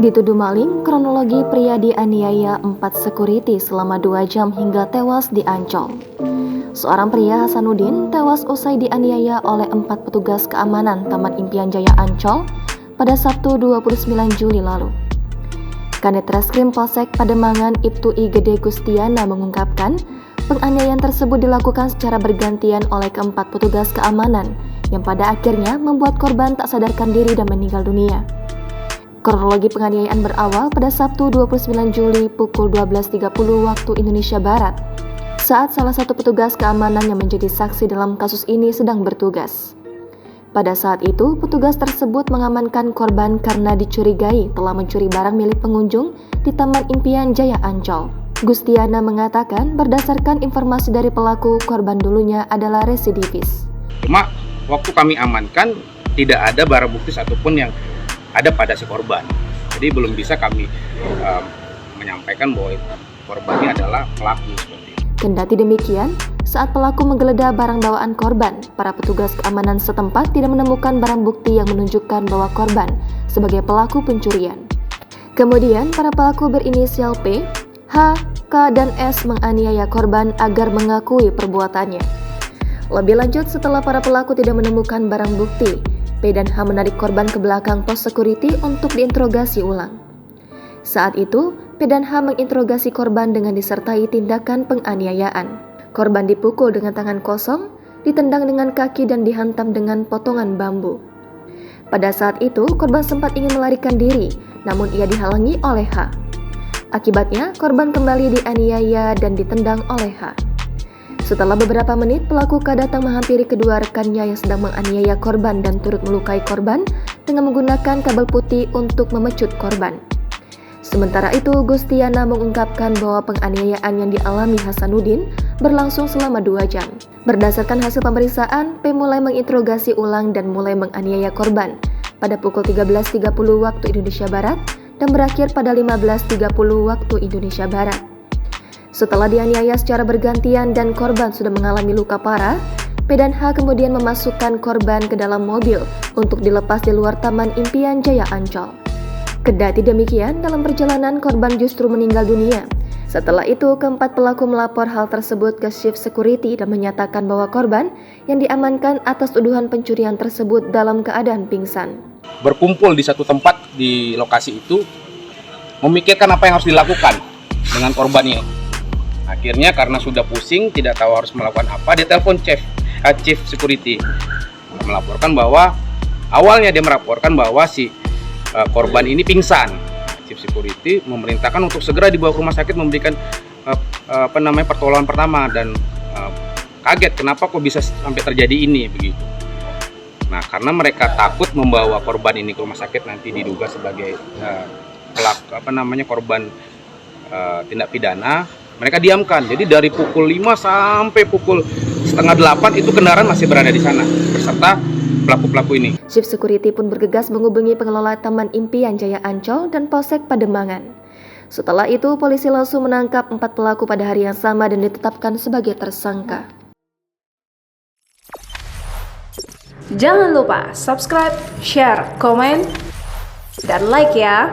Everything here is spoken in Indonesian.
Dituduh maling, kronologi pria dianiaya 4 security selama 2 jam hingga tewas di Ancol. Seorang pria Hasanuddin tewas usai dianiaya oleh 4 petugas keamanan Taman Impian Jaya Ancol pada Sabtu 29 Juli lalu. Kanit Reskrim Polsek Pademangan Ibtu I Gede Gustiana mengungkapkan, penganiayaan tersebut dilakukan secara bergantian oleh keempat petugas keamanan yang pada akhirnya membuat korban tak sadarkan diri dan meninggal dunia. Kronologi penganiayaan berawal pada Sabtu 29 Juli pukul 12.30 waktu Indonesia Barat, saat salah satu petugas keamanan yang menjadi saksi dalam kasus ini sedang bertugas. Pada saat itu, petugas tersebut mengamankan korban karena dicurigai telah mencuri barang milik pengunjung di Taman Impian Jaya Ancol. Gustiana mengatakan berdasarkan informasi dari pelaku, korban dulunya adalah residivis. Cuma waktu kami amankan tidak ada barang bukti satupun yang ada pada si korban. Jadi belum bisa kami menyampaikan bahwa korban ini adalah pelaku seperti itu. Kendati demikian, saat pelaku menggeledah barang bawaan korban, para petugas keamanan setempat tidak menemukan barang bukti yang menunjukkan bahwa korban sebagai pelaku pencurian. Kemudian, para pelaku berinisial P, H, K, dan S menganiaya korban agar mengakui perbuatannya. Lebih lanjut, setelah para pelaku tidak menemukan barang bukti, P dan H menarik korban ke belakang pos security untuk diinterogasi ulang. Saat itu, P dan H menginterogasi korban dengan disertai tindakan penganiayaan. Korban dipukul dengan tangan kosong, ditendang dengan kaki dan dihantam dengan potongan bambu. Pada saat itu, korban sempat ingin melarikan diri, namun ia dihalangi oleh H. Akibatnya, korban kembali dianiaya dan ditendang oleh H. Setelah beberapa menit, pelaku K datang menghampiri kedua rekannya yang sedang menganiaya korban dan turut melukai korban dengan menggunakan kabel putih untuk memecut korban. Sementara itu, Gustiana mengungkapkan bahwa penganiayaan yang dialami Hasanuddin berlangsung selama 2 jam. Berdasarkan hasil pemeriksaan, P mulai menginterogasi ulang dan mulai menganiaya korban pada pukul 13.30 waktu Indonesia Barat dan berakhir pada 15.30 waktu Indonesia Barat. Setelah dianiaya secara bergantian dan korban sudah mengalami luka parah, P dan H kemudian memasukkan korban ke dalam mobil untuk dilepas di luar Taman Impian Jaya Ancol. Kendati demikian, dalam perjalanan korban justru meninggal dunia. Setelah itu, keempat pelaku melapor hal tersebut ke Chief Security dan menyatakan bahwa korban yang diamankan atas tuduhan pencurian tersebut dalam keadaan pingsan. Berkumpul di satu tempat di lokasi itu, memikirkan apa yang harus dilakukan dengan korban ini. Akhirnya karena sudah pusing, tidak tahu harus melakukan apa, dia telepon Chief Security. Melaporkan bahwa, awalnya dia melaporkan bahwa si korban ini pingsan. Chief Security memerintahkan untuk segera dibawa ke rumah sakit memberikan pertolongan pertama dan kaget kenapa kok bisa sampai terjadi ini begitu. Nah, karena mereka takut membawa korban ini ke rumah sakit nanti diduga sebagai korban tindak pidana, mereka diamkan. Jadi dari pukul 5 sampai pukul setengah 8 itu kendaraan masih berada di sana beserta pelaku-pelaku ini. Chief Security pun bergegas menghubungi pengelola Taman Impian Jaya Ancol dan Polsek Pademangan. Setelah itu, polisi langsung menangkap 4 pelaku pada hari yang sama dan ditetapkan sebagai tersangka. Jangan lupa subscribe, share, komen, dan like ya!